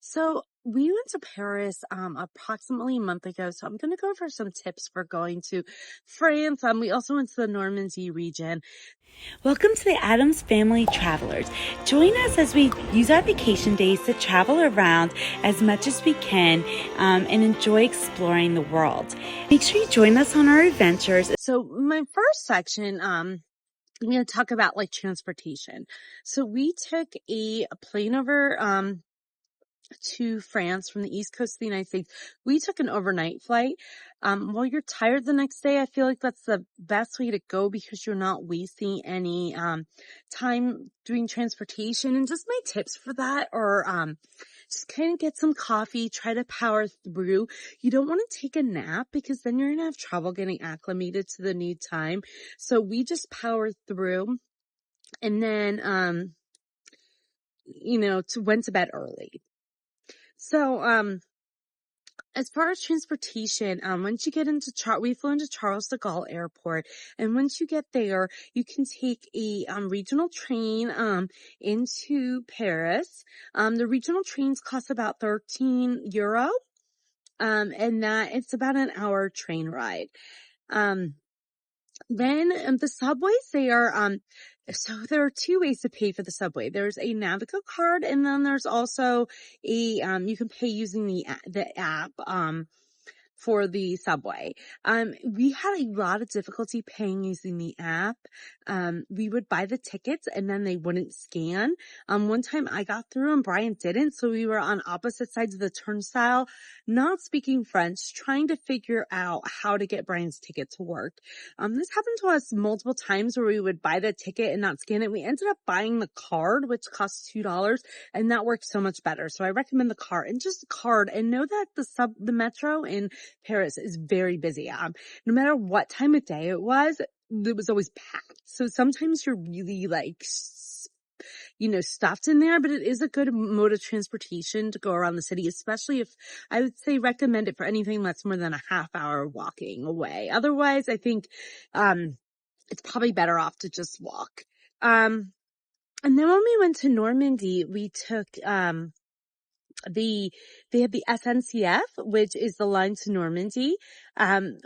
So we went to Paris approximately a month ago. So I'm going to go over some tips for going to France. We also went to the Normandy region. Welcome to the Adams Family Travelers. Join us as we use our vacation days to travel around as much as we can and enjoy exploring the world. Make sure you join us on our adventures. So my first section, I'm going to talk about like transportation. So we took a plane over to France from the East Coast of the United States. We took an overnight flight. While you're tired the next day, I feel like that's the best way to go because you're not wasting any time doing transportation. And just my tips for that are just kind of get some coffee, try to power through. You don't want to take a nap because then you're going to have trouble getting acclimated to the new time. So we just powered through and then, went to bed early. So, as far as transportation, once you get into we flew into Charles de Gaulle Airport, and once you get there, you can take a regional train into Paris. The regional trains cost about €13, and that it's about an hour train ride. Then the subways, so there are two ways to pay for the subway. There's a Navigo card, and then there's also you can pay using the app, for the subway. We had a lot of difficulty paying using the app. We would buy the tickets and then they wouldn't scan. One time I got through and Brian didn't. So we were on opposite sides of the turnstile, not speaking French, trying to figure out how to get Brian's ticket to work. This happened to us multiple times where we would buy the ticket and not scan it. We ended up buying the card, which costs $2, and that worked so much better. So I recommend the card, and just a card, and know that the metro in Paris is very busy. No matter what time of day it was always packed. So sometimes you're really stuffed in there, but it is a good mode of transportation to go around the city, especially if I would say recommend it for anything that's more than a half hour walking away. Otherwise, I think, it's probably better off to just walk. And then when we went to Normandy, we took, they had the SNCF, which is the line to Normandy.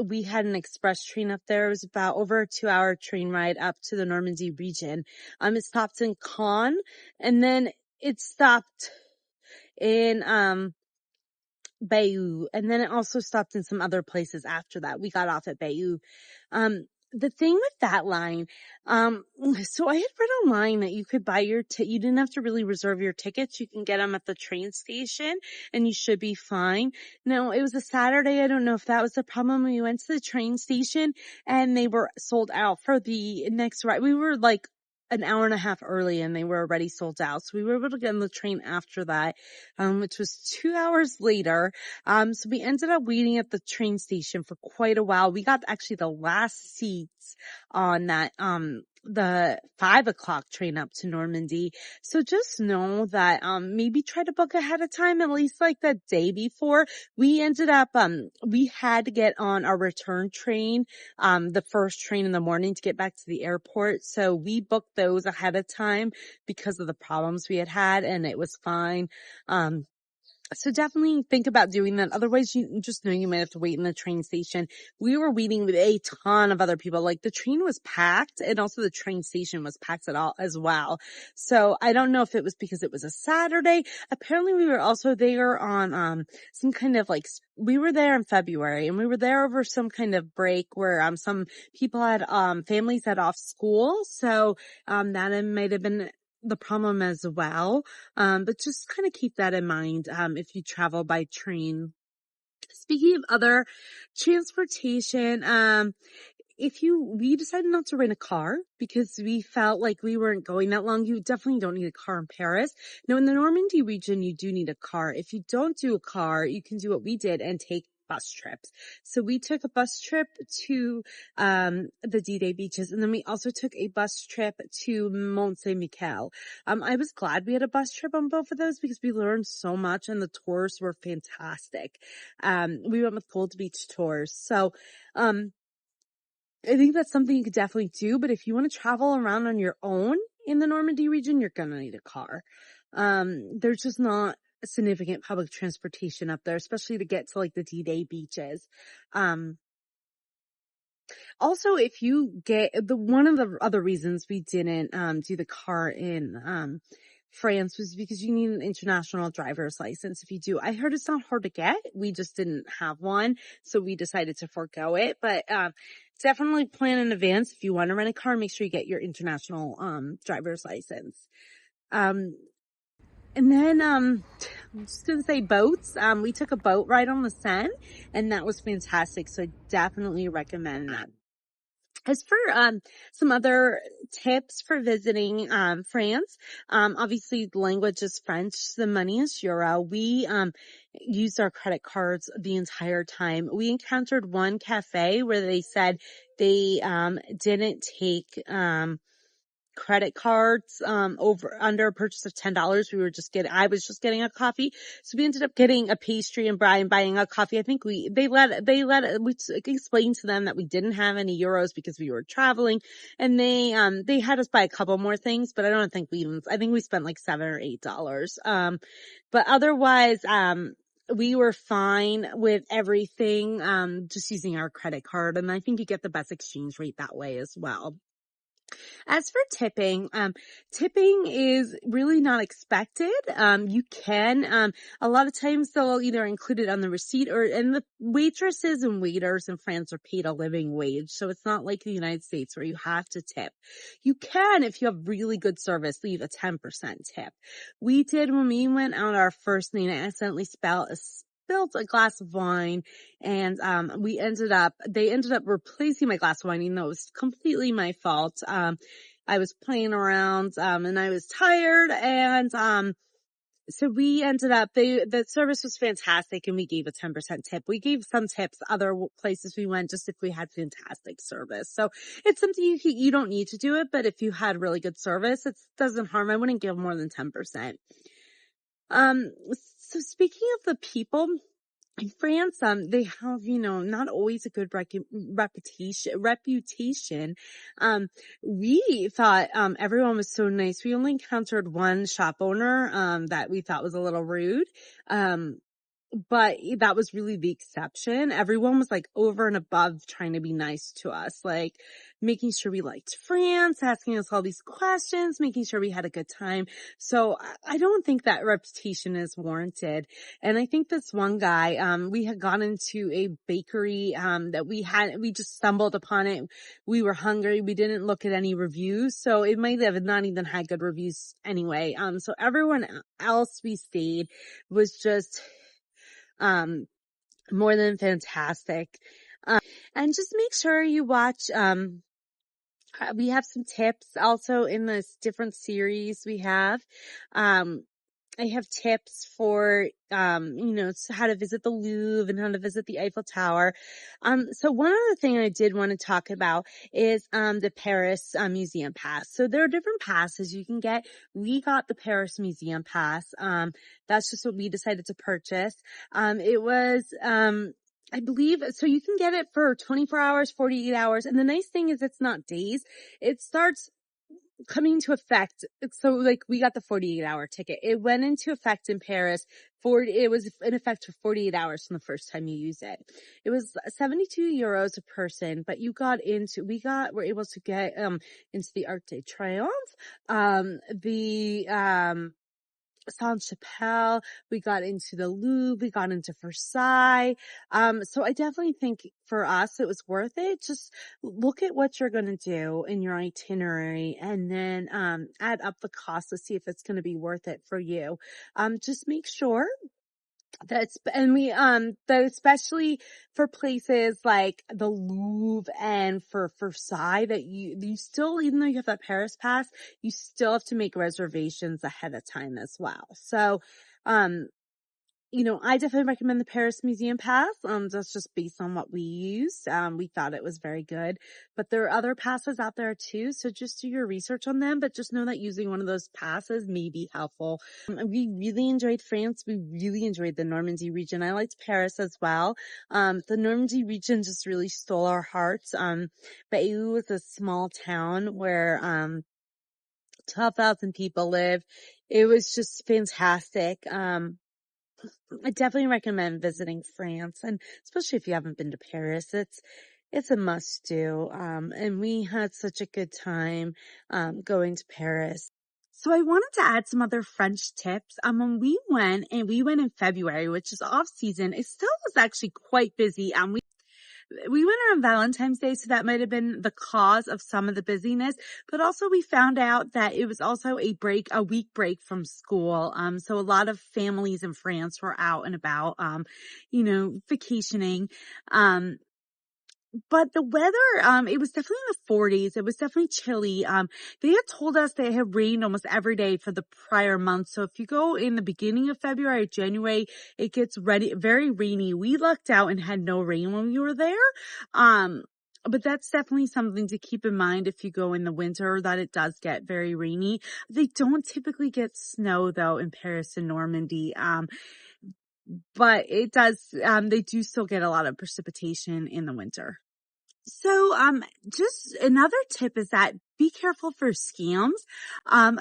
We had an express train up there. It was about over a 2-hour train ride up to the Normandy region. It stopped in Caen, and then it stopped in, Bayeux, and then it also stopped in some other places after that. We got off at Bayeux. The thing with that line, so I had read online that you could buy you didn't have to really reserve your tickets. You can get them at the train station and you should be fine. Now, it was a Saturday. I don't know if that was the problem. We went to the train station and they were sold out for the next ride. We were like an hour and a half early and they were already sold out. So we were able to get on the train after that, which was 2 hours later. So we ended up waiting at the train station for quite a while. We got actually the last seats on that, the 5 o'clock train up to Normandy. So just know that, maybe try to book ahead of time, at least like the day before. We ended up, we had to get on our return train, the first train in the morning to get back to the airport. So we booked those ahead of time because of the problems we had, and it was fine. So definitely think about doing that. Otherwise, you just know you might have to wait in the train station. We were waiting with a ton of other people. Like the train was packed and also the train station was packed at all as well. So I don't know if it was because it was a Saturday. Apparently we were also there on, some kind of we were there in February and we were there over some kind of break where, some people had, families had off school. So, that might have been the problem as well. But just kind of keep that in mind, if you travel by train. Speaking of other transportation, we decided not to rent a car because we felt like we weren't going that long. You definitely don't need a car in Paris. Now, in the Normandy region, you do need a car. If you don't do a car, you can do what we did and take bus trips. So we took a bus trip to the D-Day beaches, and then we also took a bus trip to Mont Saint-Michel. I was glad we had a bus trip on both of those because we learned so much and the tours were fantastic. We went with Gold Beach Tours. So I think that's something you could definitely do, but if you want to travel around on your own in the Normandy region, you're gonna need a car. There's just not significant public transportation up there, especially to get to like the D-Day beaches. Also, if you get one of the other reasons we didn't do the car in France was because you need an international driver's license. If you do, I heard it's not hard to get. We just didn't have one, so we decided to forego it. But definitely plan in advance if you want to rent a car. Make sure you get your international driver's license. And then, I'm just gonna say boats. We took a boat ride on the Seine, and that was fantastic. So I definitely recommend that. As for some other tips for visiting France, obviously the language is French, the money is euro. We used our credit cards the entire time. We encountered one cafe where they said they didn't take credit cards over under a purchase of $10. I was just getting a coffee, so we ended up getting a pastry and Brian buying a coffee. I think we explained to them that we didn't have any euros because we were traveling, and they had us buy a couple more things, but I think we spent like $7 or $8. But otherwise we were fine with everything, just using our credit card, and I think you get the best exchange rate that way as well. As for tipping, tipping is really not expected. You can, a lot of times they'll either include it on the receipt and the waitresses and waiters in France are paid a living wage. So it's not like the United States where you have to tip. You can, if you have really good service, leave a 10% tip. We did when we went out our first night. I accidentally spilled a glass of wine, and they ended up replacing my glass of wine, even though it was completely my fault. I was playing around and I was tired, and so we ended up, the service was fantastic, and we gave a 10% tip. We gave some tips other places we went just if we had fantastic service. So it's something you don't need to do it, but if you had really good service, it doesn't harm. I wouldn't give more than 10%. So speaking of the people in France, they have, not always a good reputation. We thought, everyone was so nice. We only encountered one shop owner, that we thought was a little rude. But that was really the exception. Everyone was like over and above trying to be nice to us, like making sure we liked France, asking us all these questions, making sure we had a good time. So I don't think that reputation is warranted. And I think this one guy, we had gone into a bakery, that we just stumbled upon it. We were hungry. We didn't look at any reviews. So it might have not even had good reviews anyway. So everyone else we stayed was just more than fantastic. And just make sure you watch, we have some tips also in this different series we have. I have tips for, how to visit the Louvre and how to visit the Eiffel Tower. So one other thing I did want to talk about is, the Paris Museum Pass. So there are different passes you can get. We got the Paris Museum Pass. That's just what we decided to purchase. It was, I believe, so you can get it for 24 hours, 48 hours. And the nice thing is it's not days. It starts coming into effect. So like we got the 48-hour ticket. It went into effect in Paris. It was in effect for 48 hours from the first time you use it. It was 72 euros a person, but we're able to get into the Arc de Triomphe, the Saint-Chapelle, we got into the Louvre, we got into Versailles. So I definitely think for us, it was worth it. Just look at what you're going to do in your itinerary and then, add up the cost to see if it's going to be worth it for you. Just make sure that especially for places like the Louvre and for Versailles, that you still, even though you have that Paris pass, you still have to make reservations ahead of time as well. So, I definitely recommend the Paris Museum Pass. That's just based on what we used. We thought it was very good, but there are other passes out there too. So just do your research on them, but just know that using one of those passes may be helpful. We really enjoyed France. We really enjoyed the Normandy region. I liked Paris as well. The Normandy region just really stole our hearts. Bayeux was a small town where, 12,000 people live. It was just fantastic. I definitely recommend visiting France, and especially if you haven't been to Paris, it's a must do. And we had such a good time going to Paris. So I wanted to add some other French tips. When we went, and we went in February, which is off season, it still was actually quite busy. We went around Valentine's Day, so that might have been the cause of some of the busyness, but also we found out that it was also a week break from school. So a lot of families in France were out and about, vacationing. But the weather, it was definitely in the 40s. It was definitely chilly. They had told us they had rained almost every day for the prior month. So if you go in the beginning of February, January, it gets very rainy. We lucked out and had no rain when we were there. But that's definitely something to keep in mind if you go in the winter, that it does get very rainy. They don't typically get snow though in Paris and Normandy. But it does, they do still get a lot of precipitation in the winter. So, just another tip is that be careful for scams.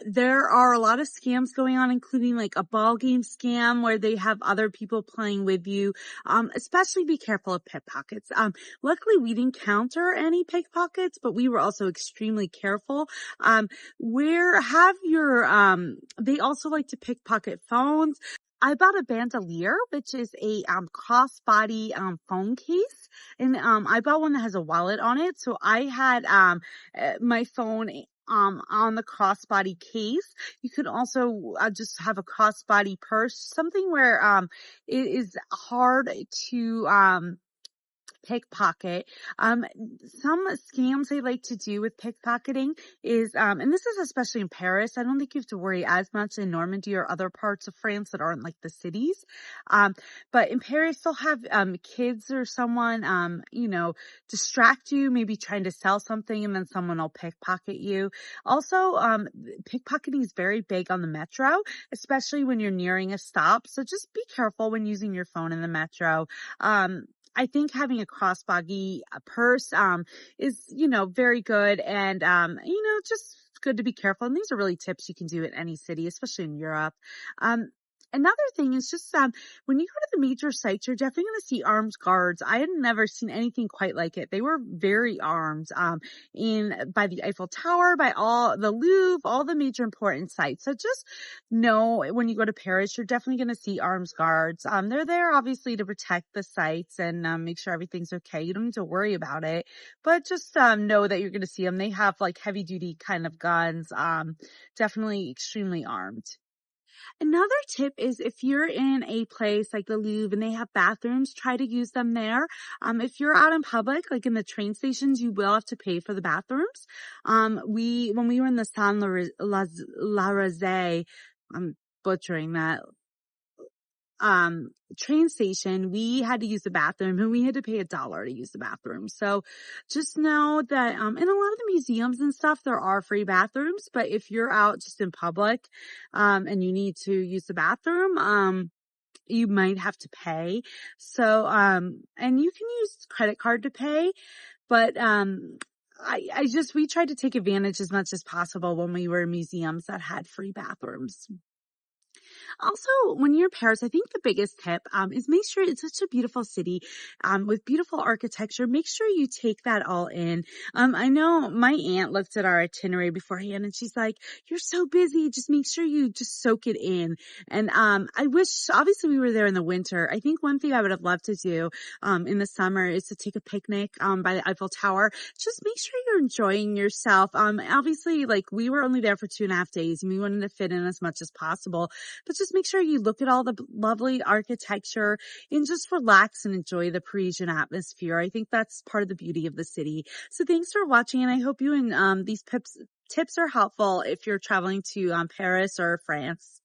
There are a lot of scams going on, including like a ball game scam where they have other people playing with you. Especially be careful of pickpockets. Luckily we didn't encounter any pickpockets, but we were also extremely careful. They also like to pickpocket phones. I bought a bandolier, which is a crossbody phone case, and I bought one that has a wallet on it. So I had my phone on the crossbody case. You could also just have a crossbody purse, something where it is hard to pickpocket. Some scams they like to do with pickpocketing is, and this is especially in Paris. I don't think you have to worry as much in Normandy or other parts of France that aren't like the cities. But in Paris, they'll have, kids or someone, distract you, maybe trying to sell something, and then someone will pickpocket you. Also, pickpocketing is very big on the metro, especially when you're nearing a stop. So just be careful when using your phone in the metro. I think having a crossbody purse, is, very good and, just good to be careful. And these are really tips you can do at any city, especially in Europe. Um, Another thing is just, when you go to the major sites, you're definitely going to see armed guards. I had never seen anything quite like it. They were very armed, by the Eiffel Tower, by all the Louvre, all the major important sites. So just know when you go to Paris, you're definitely going to see armed guards. They're there obviously to protect the sites and make sure everything's okay. You don't need to worry about it, but just know that you're going to see them. They have like heavy duty kind of guns, definitely extremely armed. Another tip is if you're in a place like the Louvre and they have bathrooms, try to use them there. If you're out in public, like in the train stations, you will have to pay for the bathrooms. When we were in the Saint-Lazare, I'm butchering that, train station, we had to use the bathroom and we had to pay $1 to use the bathroom. So just know that, in a lot of the museums and stuff, there are free bathrooms, but if you're out just in public, and you need to use the bathroom, you might have to pay. So, and you can use credit card to pay, but, we tried to take advantage as much as possible when we were in museums that had free bathrooms. Also, when you're in Paris, I think the biggest tip is make sure it's such a beautiful city with beautiful architecture. Make sure you take that all in. I know my aunt looked at our itinerary beforehand and she's like, "You're so busy. Just make sure you just soak it in." And I wish, obviously, we were there in the winter. I think one thing I would have loved to do in the summer is to take a picnic by the Eiffel Tower. Just make sure you're enjoying yourself. Obviously, like we were only there for 2.5 days and we wanted to fit in as much as possible. But just make sure you look at all the lovely architecture and just relax and enjoy the Parisian atmosphere. I think that's part of the beauty of the city. So thanks for watching, and I hope you and these tips are helpful if you're traveling to Paris or France.